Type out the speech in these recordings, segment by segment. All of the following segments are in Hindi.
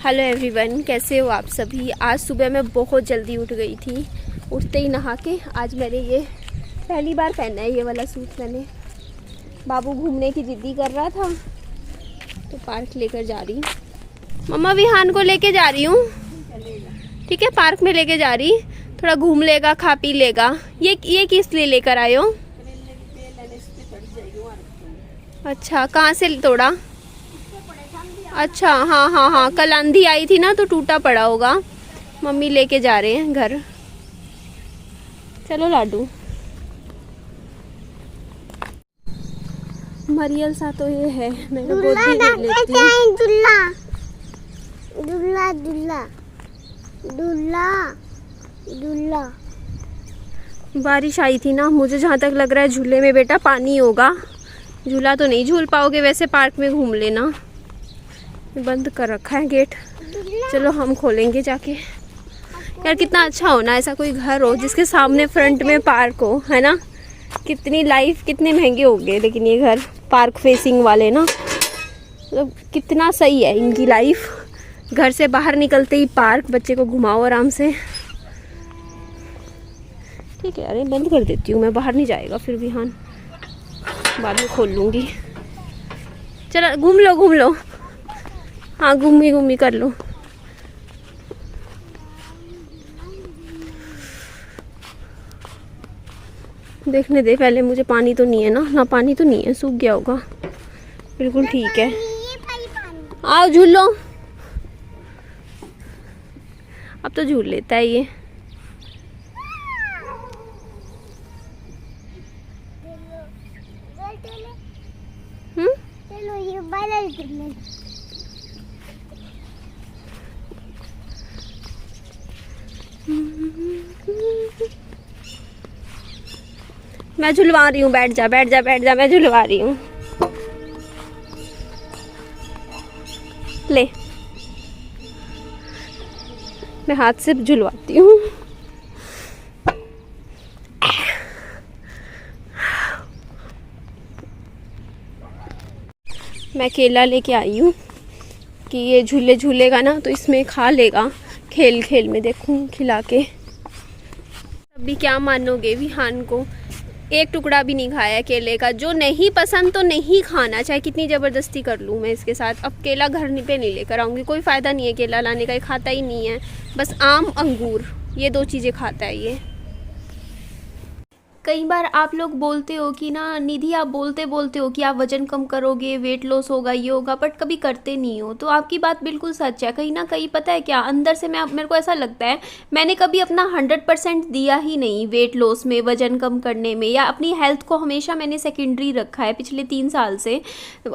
हेलो एवरीवन, कैसे हो आप सभी। आज सुबह मैं बहुत जल्दी उठ गई थी। उठते ही नहा के आज मैंने ये पहली बार पहना है, ये वाला सूट मैंने। बाबू घूमने की जिद्दी कर रहा था तो पार्क लेकर जा रही हूँ। मम्मा विहान को लेके जा रही हूँ, ठीक है, पार्क में लेके जा रही, थोड़ा घूम लेगा, खा पी लेगा। ये किस लिए लेकर आए हो? अच्छा, कहाँ से तोड़ा? अच्छा, हाँ हाँ हाँ, कल आंधी आई थी ना तो टूटा पड़ा होगा। मम्मी लेके जा रहे हैं घर। चलो लाडू। मरियल सा तो ये है, मैं तो गोदी ले लेती हूँ। दुल्ला दुल्ला दुल्ला दुल्ला दुल्ला। बारिश आई थी ना, मुझे जहाँ तक लग रहा है झूले में बेटा पानी होगा। झूला तो नहीं झूल पाओगे, वैसे पार्क में घूम लेना। बंद कर रखा है गेट, चलो हम खोलेंगे जाके। यार कितना अच्छा हो ना ऐसा कोई घर हो जिसके सामने फ्रंट में पार्क हो, है ना। कितनी लाइफ, कितने महंगे हो गए लेकिन ये घर पार्क फेसिंग वाले ना, मतलब कितना सही है इनकी लाइफ। घर से बाहर निकलते ही पार्क, बच्चे को घुमाओ आराम से। ठीक है, अरे बंद कर देती हूँ मैं, बाहर नहीं जाएगा फिर भी। हाँ, बाद में खोल लूँगी। चलो घूम लो घूम लो, हाँ घूमी घूमी कर लो। देखने दे पहले मुझे, पानी तो नहीं है ना। ना पानी तो नहीं है, सूख गया होगा। बिल्कुल ठीक है, आओ झूल लो। अब तो झूल लेता है ये। मैं झुलवा रही हूँ, बैठ जा बैठ जा बैठ जा, मैं झुलवा रही हूँ। ले, मैं हाथ से झुलवाती हूँ। मैं केला लेके आई हूँ कि ये झूले झूलेगा ना तो इसमें खा लेगा खेल खेल में। देखूँ खिला के। अभी क्या मानोगे, विहान को एक टुकड़ा भी नहीं खाया केले का। जो नहीं पसंद तो नहीं खाना, चाहे कितनी ज़बरदस्ती कर लूँ मैं इसके साथ। अब केला घर पे नहीं लेकर आऊँगी, कोई फ़ायदा नहीं है केला लाने का, ये खाता ही नहीं है। बस आम अंगूर, ये दो चीज़ें खाता है ये। कई बार आप लोग बोलते हो कि ना निधि, आप बोलते हो कि आप वज़न कम करोगे, वेट लॉस होगा, ये होगा, बट कभी करते नहीं हो। तो आपकी बात बिल्कुल सच है। कहीं ना कहीं पता है क्या, अंदर से मेरे को ऐसा लगता है मैंने कभी अपना 100% दिया ही नहीं वेट लॉस में, वज़न कम करने में, या अपनी हेल्थ को हमेशा मैंने सेकेंडरी रखा है। पिछले 3 साल से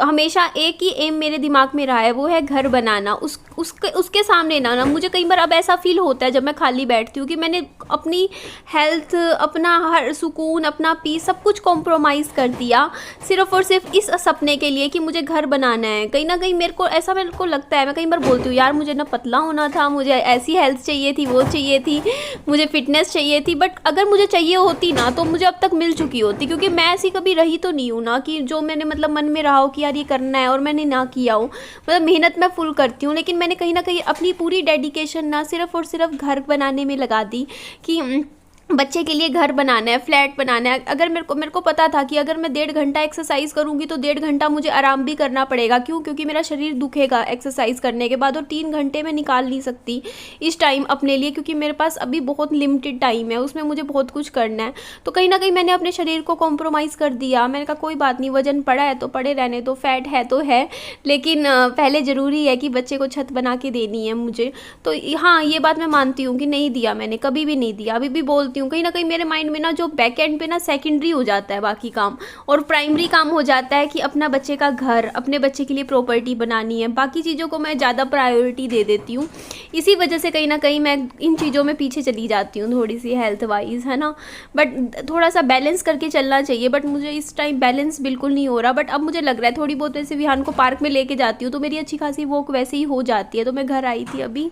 हमेशा एक ही एम मेरे दिमाग में रहा है, वो है घर बनाना। उसके सामने ना मुझे कई बार अब ऐसा फील होता है जब मैं खाली बैठती हूँ कि मैंने अपनी हेल्थ, अपना हर सुकून, अपना पीस, सब कुछ कॉम्प्रोमाइज़ कर दिया सिर्फ और सिर्फ इस सपने के लिए कि मुझे घर बनाना है। कहीं ना कहीं मेरे को लगता है, मैं कई बार बोलती हूँ यार मुझे ना पतला होना था, मुझे ऐसी हेल्थ चाहिए थी, वो चाहिए थी, मुझे फिटनेस चाहिए थी। बट अगर मुझे चाहिए होती ना तो मुझे अब तक मिल चुकी होती, क्योंकि मैं ऐसी कभी रही तो नहीं हूँ ना कि जो मैंने मतलब मन में रहा हो कि यार ये करना है और मैंने ना किया हो। मतलब मेहनत मैं फुल करती हूँ, लेकिन मैंने कहीं ना कहीं अपनी पूरी डेडिकेशन ना सिर्फ और सिर्फ घर बनाने में लगा दी कि बच्चे के लिए घर बनाना है, फ्लैट बनाना है। अगर मेरे को पता था कि अगर मैं 1.5 घंटा एक्सरसाइज करूंगी तो 1.5 घंटा मुझे आराम भी करना पड़ेगा। क्यों? क्योंकि मेरा शरीर दुखेगा एक्सरसाइज करने के बाद, और 3 घंटे मैं निकाल नहीं सकती इस टाइम अपने लिए, क्योंकि मेरे पास अभी बहुत लिमिटेड टाइम है, उसमें मुझे बहुत कुछ करना है। तो कहीं ना कहीं मैंने अपने शरीर को कॉम्प्रोमाइज़ कर दिया। मैंने कहा कोई बात नहीं, वजन पड़ा है तो पड़े रहने दो, फैट है तो है, लेकिन पहले ज़रूरी है कि बच्चे को छत बना के देनी है मुझे। तो हाँ, ये बात मैं मानती हूँ कि नहीं दिया मैंने, कभी भी नहीं दिया, अभी भी बोलती हूँ। कहीं ना कहीं मेरे माइंड में ना जो बैक एंड पे ना सेकेंडरी हो जाता है बाकी काम, और प्राइमरी काम हो जाता है कि अपना बच्चे का घर, अपने बच्चे के लिए प्रॉपर्टी बनानी है। बाकी चीज़ों को मैं ज़्यादा प्रायोरिटी दे देती हूँ। इसी वजह से कहीं ना कहीं मैं इन चीज़ों में पीछे चली जाती हूँ थोड़ी सी हेल्थ वाइज, है ना। बट थोड़ा सा बैलेंस करके चलना चाहिए, बट मुझे इस टाइम बैलेंस बिल्कुल नहीं हो रहा। बट अब मुझे लग रहा है थोड़ी बहुत, वैसे विहान को पार्क में लेके जाती हूँ तो मेरी अच्छी खासी वॉक वैसे ही हो जाती है। तो मैं घर आई थी अभी,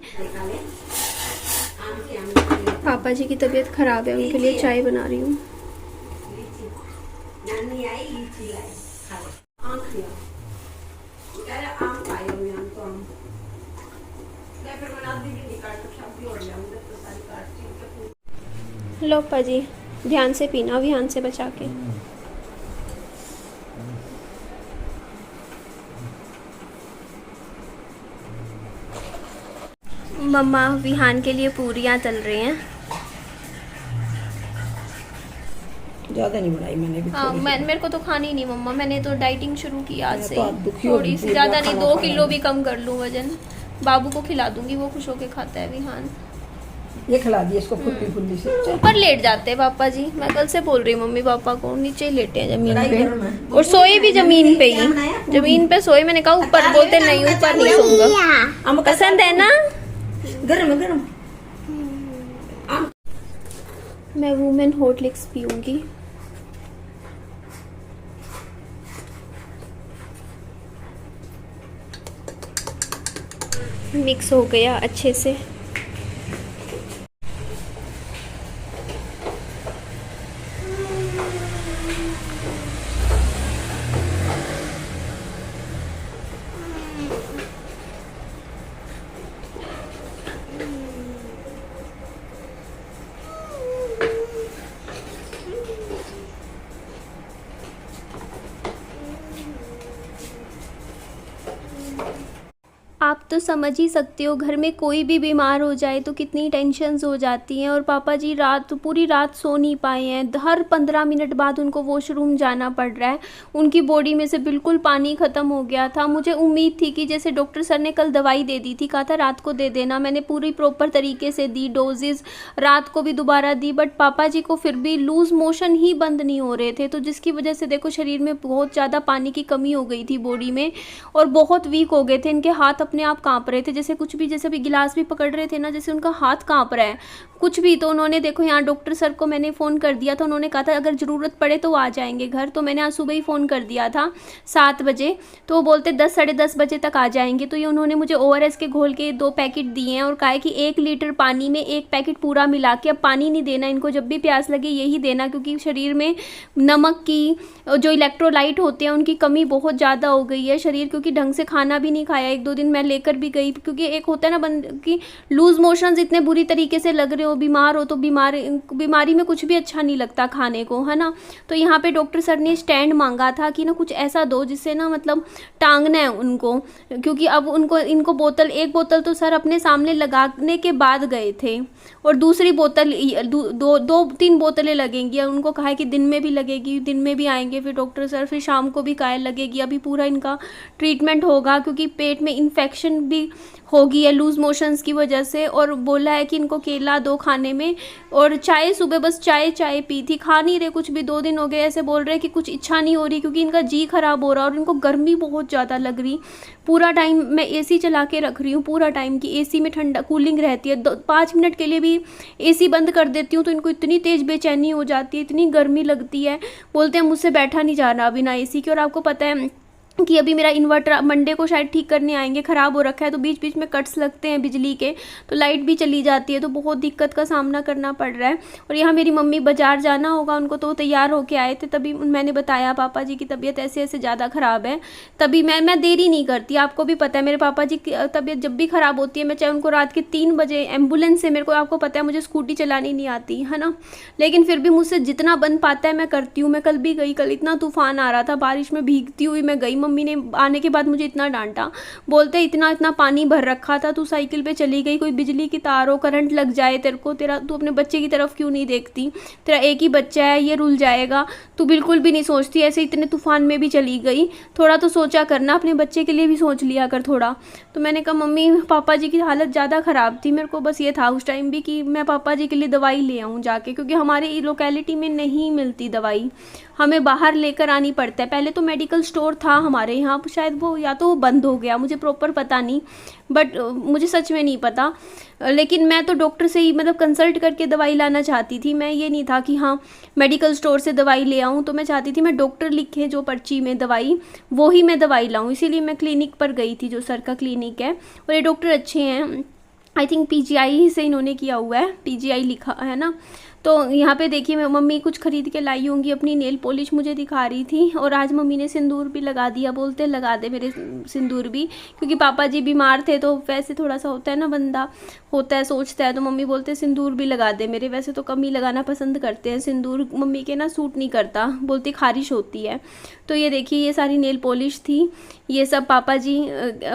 पापा जी की तबीयत खराब है, उनके लिए चाय बना रही हूँ। लो पाजी, ध्यान से पीना, ध्यान से बचा के। मम्मा विहान के लिए पूरियाँ तल रही हैं। ज़्यादा नहीं बनाई मैंने भी। हाँ, मेरे को तो खानी ही नहीं मम्मा, मैंने तो डाइटिंग शुरू की आज से तो आप दुखी हो थोड़ी सी, ज़्यादा नहीं, 2 किलो भी कम कर लूँ वजन। बाबू को खिला दूंगी, वो खुश होके खाता है विहान। ये खिला दिए इसको फुल्ली फुल्ली से। ऊपर लेट जाते हैं पापा जी, मैं कल से बोल रही हूँ मम्मी पापा को, नीचे ही लेटे हैं जमीन लड़ाई पे, करो मैं। और सोए भी जमीन पे ही, जमीन पे सोए। मैंने कहा ऊपर, बोलते नहीं ऊपर नहीं सोऊंगा। पसंद है ना? गरम गरम। मैं वुमेन हॉर्लिक्स पीऊंगी। मिक्स हो गया अच्छे से। आप तो समझ ही सकते हो, घर में कोई भी बीमार हो जाए तो कितनी टेंशन्स हो जाती हैं। और पापा जी पूरी रात सो नहीं पाए हैं, हर 15 मिनट बाद उनको वॉशरूम जाना पड़ रहा है। उनकी बॉडी में से बिल्कुल पानी ख़त्म हो गया था। मुझे उम्मीद थी कि जैसे डॉक्टर सर ने कल दवाई दे दी थी, कहा था रात को दे देना, मैंने पूरी प्रॉपर तरीके से दी डोजेज़, रात को भी दोबारा दी, बट पापा जी को फिर भी लूज़ मोशन ही बंद नहीं हो रहे थे। तो जिसकी वजह से देखो शरीर में बहुत ज़्यादा पानी की कमी हो गई थी बॉडी में, और बहुत वीक हो गए थे। इनके हाथ अपने आप कांप रहे थे, जैसे कुछ भी, जैसे अभी गिलास भी पकड़ रहे थे ना, जैसे उनका हाथ कांप रहा है कुछ भी। तो उन्होंने देखो यहाँ डॉक्टर सर को मैंने फ़ोन कर दिया था, उन्होंने कहा था अगर ज़रूरत पड़े तो वो आ जाएंगे घर। तो मैंने आज सुबह ही फ़ोन कर दिया था 7 बजे, तो वो बोलते 10 साढ़े 10 बजे तक आ जाएंगे। तो ये उन्होंने मुझे ORS के घोल के 2 पैकेट दिए हैं और कहा है कि 1 लीटर पानी में 1 पैकेट पूरा मिला के, अब पानी नहीं देना इनको, जब भी प्यास लगे यही देना, क्योंकि शरीर में नमक की जो इलेक्ट्रोलाइट होते हैं उनकी कमी बहुत ज़्यादा हो गई है शरीर, क्योंकि ढंग से खाना भी नहीं खाया। 1-2 दिन मैं लेकर भी गई, क्योंकि एक होता है ना बंद की लूज़ मोशंस इतने बुरी तरीके से लग रहे हो, बीमार हो तो बीमारी में कुछ भी अच्छा नहीं लगता खाने को, है ना। तो यहाँ पे डॉक्टर सर ने स्टैंड मांगा था कि ना कुछ ऐसा दो जिससे ना मतलब टांगना है उनको, क्योंकि अब इनको बोतल, 1 बोतल तो सर अपने सामने लगाने के बाद गए थे, और दूसरी बोतल 2-3 बोतलें लगेंगी। उनको कहा है कि दिन में भी लगेगी, दिन में भी आएंगे फिर डॉक्टर सर, फिर शाम को भी कायल लगेगी। अभी पूरा इनका ट्रीटमेंट होगा, क्योंकि पेट में इन्फेक्शन भी होगी है लूज़ मोशंस की वजह से। और बोला है कि इनको केला दो खाने में, और चाय सुबह बस चाय पी थी, खा नहीं रहे कुछ भी। 2 दिन हो गए ऐसे बोल रहे हैं कि कुछ इच्छा नहीं हो रही, क्योंकि इनका जी खराब हो रहा है और इनको गर्मी बहुत ज़्यादा लग रही। पूरा टाइम मैं AC चला के रख रही हूँ, पूरा टाइम की AC में ठंडा कूलिंग रहती है। 5 मिनट के लिए भी AC बंद कर देती हूँ तो इनको इतनी तेज़ बेचैनी हो जाती है, इतनी गर्मी लगती है, बोलते हैं मुझसे बैठा नहीं जा रहा बिना AC के। और आपको पता है कि अभी मेरा इन्वर्टर मंडे को शायद ठीक करने आएंगे, ख़राब हो रखा है, तो बीच बीच में कट्स लगते हैं बिजली के, तो लाइट भी चली जाती है, तो बहुत दिक्कत का सामना करना पड़ रहा है। और यहाँ मेरी मम्मी बाज़ार जाना होगा उनको, तो तैयार होके आए थे, तभी मैंने बताया पापा जी की तबीयत ऐसे ऐसे ज़्यादा ख़राब है। तभी मैं देरी नहीं करती, आपको भी पता है मेरे पापा जी की तबीयत जब भी ख़राब होती है, मैं चाहे उनको रात के 3 बजे एम्बुलेंस से, मेरे को आपको पता है मुझे स्कूटी चलानी नहीं आती है ना, लेकिन फिर भी मुझसे जितना बन पाता है मैं करती हूँ। मैं कल भी गई, कल इतना तूफ़ान आ रहा था, बारिश में भीगती हुई मैं गई। मम्मी ने आने के बाद मुझे इतना डांटा, बोलते इतना पानी भर रखा था, तू साइकिल पे चली गई, कोई बिजली की तार हो, करंट लग जाए तेरे को, तू अपने बच्चे की तरफ क्यों नहीं देखती, तेरा एक ही बच्चा है, ये रुल जाएगा, तू बिल्कुल भी नहीं सोचती, ऐसे इतने तूफान में भी चली गई, थोड़ा तो सोचा करना, अपने बच्चे के लिए भी सोच लिया कर थोड़ा। तो मैंने कहा मम्मी पापा जी की हालत ज़्यादा ख़राब थी, मेरे को बस ये था उस टाइम भी कि मैं पापा जी के लिए दवाई ले आऊँ जाके, क्योंकि हमारे लोकेलिटी में नहीं मिलती दवाई, हमें बाहर लेकर आनी पड़ता है। पहले तो मेडिकल स्टोर था हमारे यहाँ, शायद वो या तो वो बंद हो गया, मुझे प्रॉपर पता नहीं, बट मुझे सच में नहीं पता। लेकिन मैं तो डॉक्टर से ही मतलब कंसल्ट करके दवाई लाना चाहती थी, मैं ये नहीं था कि हाँ मेडिकल स्टोर से दवाई ले आऊँ, तो मैं चाहती थी मैं डॉक्टर लिखे जो पर्ची में दवाई, वो ही मैं दवाई लाऊँ, इसीलिए मैं क्लिनिक पर गई थी, जो सर का क्लिनिक है, और ये डॉक्टर अच्छे हैं, आई थिंक PGI से इन्होंने किया हुआ है, PGI लिखा है ना। तो यहाँ पे देखिए मैं मम्मी कुछ ख़रीद के लाई होंगी, अपनी नेल पॉलिश मुझे दिखा रही थी। और आज मम्मी ने सिंदूर भी लगा दिया, बोलते लगा दे मेरे सिंदूर भी, क्योंकि पापा जी बीमार थे तो वैसे थोड़ा सा होता है ना, बंदा होता है सोचता है, तो मम्मी बोलते सिंदूर भी लगा दे मेरे। वैसे तो कम ही लगाना पसंद करते हैं सिंदूर, मम्मी के ना सूट नहीं करता, बोलती खारिश होती है। तो ये देखिए ये सारी नेल पॉलिश थी, ये सब पापा जी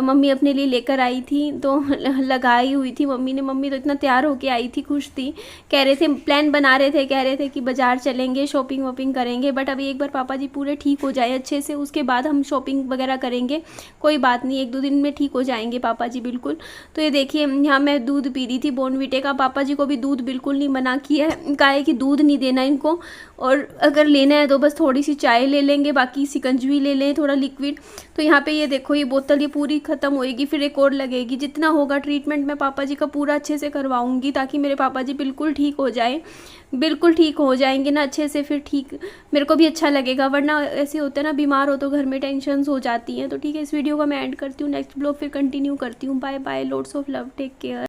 मम्मी अपने लिए लेकर आई थी, तो लगाई हुई थी मम्मी ने। मम्मी तो इतना तैयार होके आई थी, खुश थी, कह रहे थे प्लान बना रहे थे, कह रहे थे कि बाज़ार चलेंगे, शॉपिंग वॉपिंग करेंगे, बट अभी एक बार पापा जी पूरे ठीक हो जाए अच्छे से, उसके बाद हम शॉपिंग वगैरह करेंगे। कोई बात नहीं, 1-2 दिन में ठीक हो जाएंगे पापा जी बिल्कुल। तो ये देखिए यहाँ मैं दूध पी रही थी बॉर्नवीटे का, पापा जी को भी दूध बिल्कुल नहीं मना किया है, कहा है कि दूध नहीं देना इनको, और अगर लेना है तो बस थोड़ी सी चाय ले लेंगे, बाकी शिकंजवी ले लें थोड़ा लिक्विड। तो यहाँ पे ये देखो ये बोतल ये पूरी ख़त्म होएगी, फिर एक और लगेगी। जितना होगा ट्रीटमेंट मैं पापा जी का पूरा अच्छे से करवाऊँगी, ताकि मेरे पापा जी बिल्कुल ठीक हो जाए, बिल्कुल ठीक हो जाएंगे ना अच्छे से, फिर ठीक मेरे को भी अच्छा लगेगा। वरना ऐसे होता है ना, बीमार हो तो घर में टेंशन्स हो जाती हैं। तो ठीक है, इस वीडियो का मैं एंड करती हूँ, नेक्स्ट ब्लॉग फिर कंटिन्यू करती हूँ। Bye bye, loads of love, take care.